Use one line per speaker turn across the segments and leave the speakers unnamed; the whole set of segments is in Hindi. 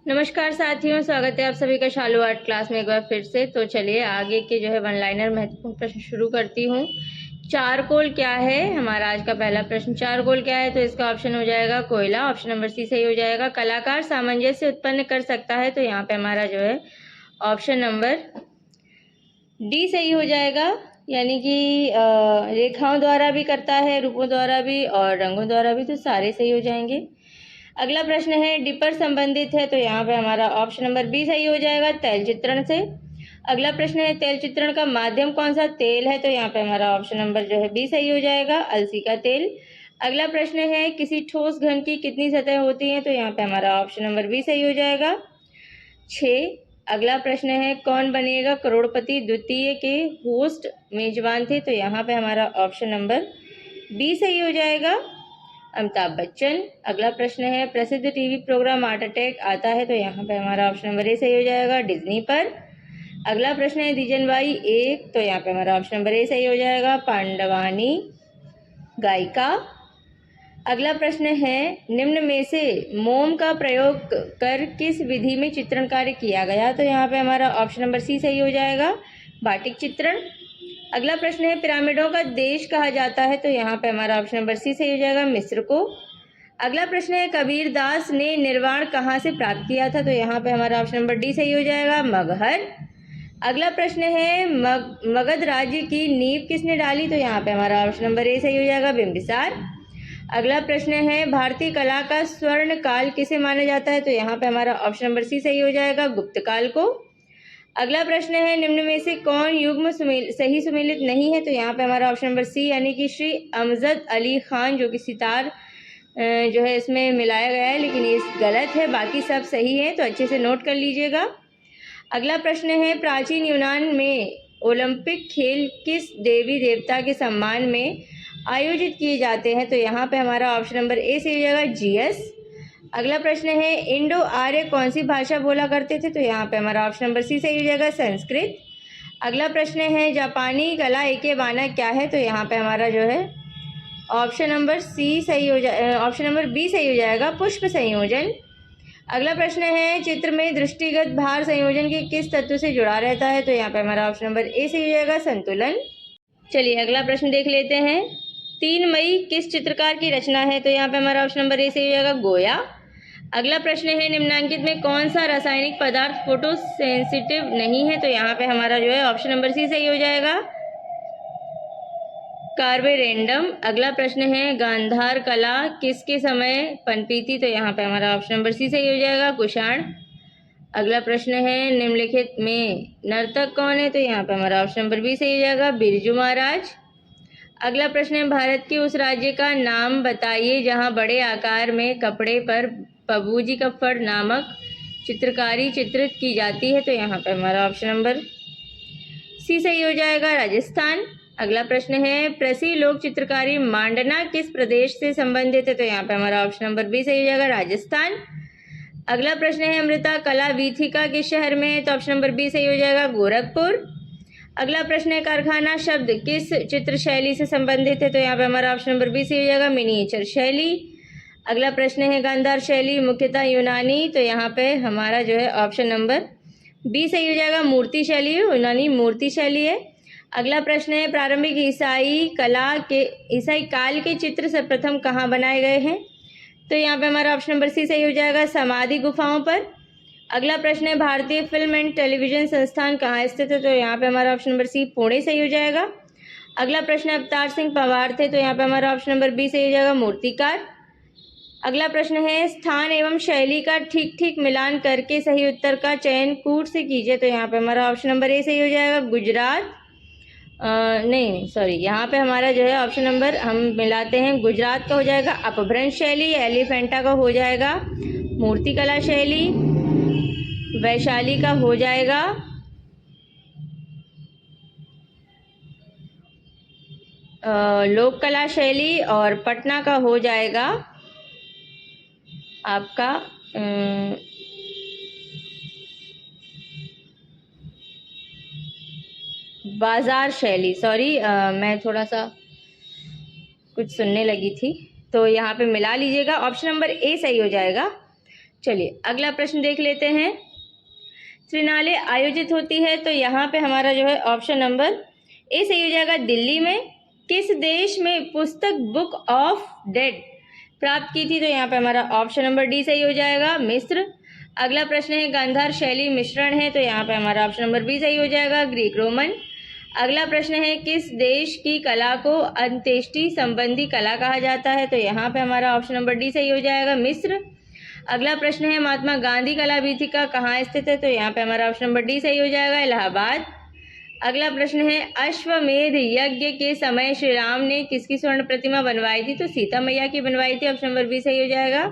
नमस्कार साथियों, स्वागत है आप सभी का शालू आर्ट क्लास में एक बार फिर से। तो चलिए आगे के जो है वन लाइनर महत्वपूर्ण प्रश्न शुरू करती हूँ। चारकोल क्या है? हमारा आज का पहला प्रश्न, चारकोल क्या है? तो इसका ऑप्शन हो जाएगा कोयला, ऑप्शन नंबर सी सही हो जाएगा। कलाकार सामंजस्य उत्पन्न कर सकता है, तो यहाँ पे हमारा जो है ऑप्शन नंबर डी सही हो जाएगा, यानी कि रेखाओं द्वारा भी करता है, रूपों द्वारा भी और रंगों द्वारा भी, तो सारे सही हो जाएंगे। अगला प्रश्न है डिपर संबंधित है, तो यहाँ पे हमारा ऑप्शन नंबर बी सही हो जाएगा, तैल चित्रण से। अगला प्रश्न है तेल चित्रण का माध्यम कौन सा? तेल है, तो यहाँ पे हमारा ऑप्शन नंबर जो है बी सही हो जाएगा, अलसी का तेल। अगला प्रश्न है किसी ठोस घन की कितनी सतह होती हैं? तो यहाँ पे हमारा ऑप्शन नंबर बी सही हो जाएगा, 6। अगला प्रश्न है कौन बनेगा करोड़पति द्वितीय के होस्ट मेजबान थे? तो यहाँ पे हमारा ऑप्शन नंबर बी सही हो जाएगा, अमिताभ बच्चन। अगला प्रश्न है प्रसिद्ध टीवी प्रोग्राम हार्ट अटैक आता है, तो यहाँ पे हमारा ऑप्शन नंबर ए सही हो जाएगा, डिज्नी पर। अगला प्रश्न है दीजनबाई एक, तो यहाँ पे हमारा ऑप्शन नंबर ए सही हो जाएगा, पांडवानी गायिका। अगला प्रश्न है निम्न में से मोम का प्रयोग कर किस विधि में चित्रण कार्य किया गया? तो यहाँ पे हमारा ऑप्शन नंबर सी सही हो जाएगा, बाटिक चित्रण। अगला प्रश्न है पिरामिडों का देश कहा जाता है, तो यहाँ पे हमारा ऑप्शन नंबर सी सही हो जाएगा, मिस्र को। अगला प्रश्न है कबीर दास ने निर्वाण कहाँ से प्राप्त किया था? तो यहाँ पे हमारा ऑप्शन नंबर डी सही हो जाएगा, मगहर। अगला प्रश्न है मगध राज्य की नींव किसने डाली? तो यहाँ पे हमारा ऑप्शन नंबर ए सही हो जाएगा, बिंबिसार। अगला प्रश्न है भारतीय कला का स्वर्ण काल किसे माना जाता है? तो यहाँ पे हमारा ऑप्शन नंबर सी सही हो जाएगा, गुप्त काल को। अगला प्रश्न है निम्न में से कौन युग्म सही सुमेलित नहीं है? तो यहाँ पे हमारा ऑप्शन नंबर सी, यानी कि श्री अमजद अली खान, जो कि सितार जो है इसमें मिलाया गया है, लेकिन ये गलत है, बाकी सब सही है, तो अच्छे से नोट कर लीजिएगा। अगला प्रश्न है प्राचीन यूनान में ओलंपिक खेल किस देवी देवता के सम्मान में आयोजित किए जाते हैं? तो यहाँ पे हमारा ऑप्शन नंबर ए से हो जाएगा, जीएस। अगला प्रश्न है इंडो आर्य कौन सी भाषा बोला करते थे? तो यहाँ पे हमारा ऑप्शन नंबर सी सही हो जाएगा, संस्कृत। अगला प्रश्न है जापानी कला इकेबाना क्या है? तो यहाँ पे हमारा जो है ऑप्शन नंबर सी सही हो जाए, ऑप्शन नंबर बी सही हो जाएगा, पुष्प संयोजन। अगला प्रश्न है चित्र में दृष्टिगत भार संयोजन के किस तत्व से जुड़ा रहता है? तो यहाँ पे हमारा ऑप्शन नंबर ए सही हो जाएगा, संतुलन। चलिए अगला प्रश्न देख लेते हैं, 3 मई किस चित्रकार की रचना है? तो यहाँ पे हमारा ऑप्शन नंबर ए सही हो जाएगा, गोया। अगला प्रश्न है निम्नलिखित में कौन सा रासायनिक पदार्थ फोटो सेंसिटिव नहीं है? तो यहाँ पे हमारा जो है ऑप्शन नंबर सी सही हो जाएगा, कार्बेरेंडम। अगला प्रश्न है गांधार कला किसके समय पनपी थी? तो यहाँ पे हमारा ऑप्शन नंबर सी सही हो जाएगा, कुषाण। अगला प्रश्न है निम्नलिखित में नर्तक कौन है? तो यहाँ पे हमारा ऑप्शन नंबर बी सही हो जाएगा, बिरजू महाराज। अगला प्रश्न है भारत के उस राज्य का नाम बताइए जहाँ बड़े आकार में कपड़े पर पबूजी का फड़ नामक चित्रकारी चित्रित की जाती है? तो यहाँ पे हमारा ऑप्शन नंबर सी सही हो जाएगा, राजस्थान। अगला प्रश्न है प्रसिद्ध लोक चित्रकारी मांडना किस प्रदेश से संबंधित है? तो यहाँ पे हमारा ऑप्शन नंबर बी सही हो जाएगा, राजस्थान। अगला प्रश्न है अमृता कला वीथिका किस शहर में है? तो ऑप्शन नंबर बी सही हो जाएगा, गोरखपुर। अगला प्रश्न है कारखाना शब्द किस चित्र शैली से संबंधित है? तो यहाँ पे हमारा ऑप्शन नंबर बी सही हो जाएगा, मिनिएचर शैली। अगला प्रश्न है गांधार शैली मुख्यतः यूनानी, तो यहाँ पे हमारा जो है ऑप्शन नंबर बी सही हो जाएगा, मूर्ति शैली, यूनानी मूर्ति शैली है। अगला प्रश्न है प्रारंभिक ईसाई काल के चित्र सर्वप्रथम कहाँ बनाए गए हैं? तो यहाँ पे हमारा ऑप्शन नंबर सी सही हो जाएगा, समाधि गुफाओं पर। अगला प्रश्न है भारतीय फिल्म एंड टेलीविजन संस्थान कहाँ स्थित है? तो यहाँ पे हमारा ऑप्शन नंबर सी, पुणे सही हो जाएगा। अगला प्रश्न है अवतार सिंह पवार थे, तो यहाँ पे हमारा ऑप्शन नंबर बी सही हो जाएगा, मूर्तिकार। अगला प्रश्न है स्थान एवं शैली का ठीक ठीक मिलान करके सही उत्तर का चयन कूट से कीजिए। तो यहाँ पे हमारा ऑप्शन नंबर ए सही हो जाएगा, गुजरात। नहीं सॉरी, यहाँ पे हमारा जो है ऑप्शन नंबर हम मिलाते हैं, गुजरात का हो जाएगा अपभ्रंश शैली, एलिफेंटा का हो जाएगा मूर्तिकला शैली, वैशाली का हो जाएगा लोक कला शैली, और पटना का हो जाएगा आपका बाजार शैली। सॉरी, मैं थोड़ा सा कुछ सुनने लगी थी, तो यहाँ पे मिला लीजिएगा, ऑप्शन नंबर ए सही हो जाएगा। चलिए अगला प्रश्न देख लेते हैं। त्रिनाले आयोजित होती है तो यहाँ पे हमारा जो है ऑप्शन नंबर ए सही हो जाएगा। दिल्ली में किस देश में पुस्तक बुक ऑफ डेड प्राप्त की थी, तो यहाँ पे हमारा ऑप्शन नंबर डी सही हो जाएगा, मिस्र। अगला प्रश्न है गांधार शैली मिश्रण है, तो यहाँ पे हमारा ऑप्शन नंबर बी सही हो जाएगा, ग्रीक रोमन। अगला प्रश्न है किस देश की कला को अंत्येष्टि संबंधी कला कहा जाता है, तो यहाँ पे हमारा ऑप्शन नंबर डी सही हो जाएगा, मिस्र। अगला प्रश्न है महात्मा गांधी कला वीथिका कहाँ स्थित है, तो यहाँ पे हमारा ऑप्शन नंबर डी सही हो जाएगा, इलाहाबाद। अगला प्रश्न है अश्वमेध यज्ञ के समय श्री राम ने किसकी स्वर्ण प्रतिमा बनवाई थी, तो सीता मैया की बनवाई थी, ऑप्शन नंबर बी सही हो जाएगा।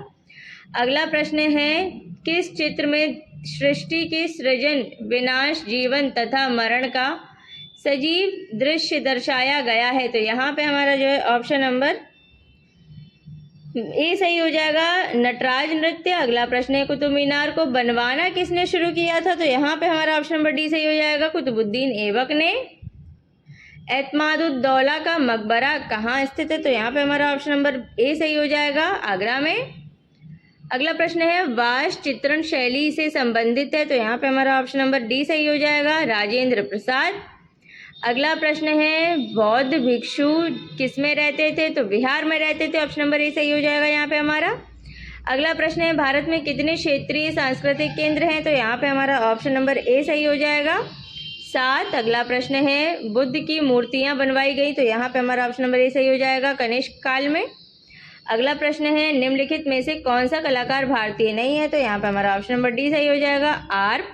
अगला प्रश्न है किस चित्र में सृष्टि के सृजन विनाश जीवन तथा मरण का सजीव दृश्य दर्शाया गया है, तो यहाँ पे हमारा जो है ऑप्शन नंबर ए सही हो जाएगा, नटराज नृत्य। अगला प्रश्न है कुतुब मीनार को बनवाना किसने शुरू किया था, तो यहाँ पे हमारा ऑप्शन नंबर डी सही हो जाएगा, कुतुबुद्दीन ऐबक ने। एतमादुद्दौला का मकबरा कहाँ स्थित है, तो यहाँ पे हमारा ऑप्शन नंबर ए सही हो जाएगा, आगरा में। अगला प्रश्न है वास्तु चित्रण शैली से संबंधित है, तो यहाँ पे हमारा ऑप्शन नंबर डी सही हो जाएगा, राजेंद्र प्रसाद। अगला प्रश्न है बौद्ध भिक्षु किसमें रहते थे, तो बिहार में रहते थे, ऑप्शन नंबर ए सही हो जाएगा यहाँ पे हमारा। अगला प्रश्न है भारत में कितने क्षेत्रीय सांस्कृतिक केंद्र हैं, तो यहाँ पे हमारा ऑप्शन नंबर ए सही हो जाएगा, 7। अगला प्रश्न है बुद्ध की मूर्तियाँ बनवाई गई, तो यहाँ पे हमारा ऑप्शन नंबर ए सही हो जाएगा, कनिष्क काल में। अगला प्रश्न है निम्नलिखित में से कौन सा कलाकार भारतीय नहीं है, तो यहाँ पे हमारा ऑप्शन नंबर डी सही हो जाएगा, आर्प।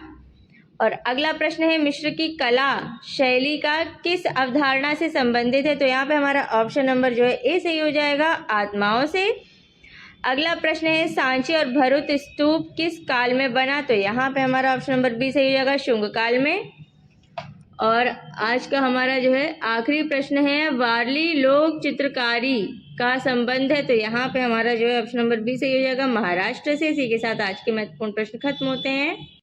और अगला प्रश्न है मिस्र की कला शैली का किस अवधारणा से संबंधित है, तो यहाँ पे हमारा ऑप्शन नंबर जो है ए सही हो जाएगा, आत्माओं से। अगला प्रश्न है सांची और भरुच स्तूप किस काल में बना, तो यहाँ पे हमारा ऑप्शन नंबर बी सही हो जाएगा, शुंग काल में। और आज का हमारा जो है आखिरी प्रश्न है वारली लोक चित्रकारी का संबंध है, तो यहाँ पे हमारा जो है ऑप्शन नंबर बी सही हो जाएगा, महाराष्ट्र से। इसी के साथ आज के महत्वपूर्ण प्रश्न खत्म होते हैं।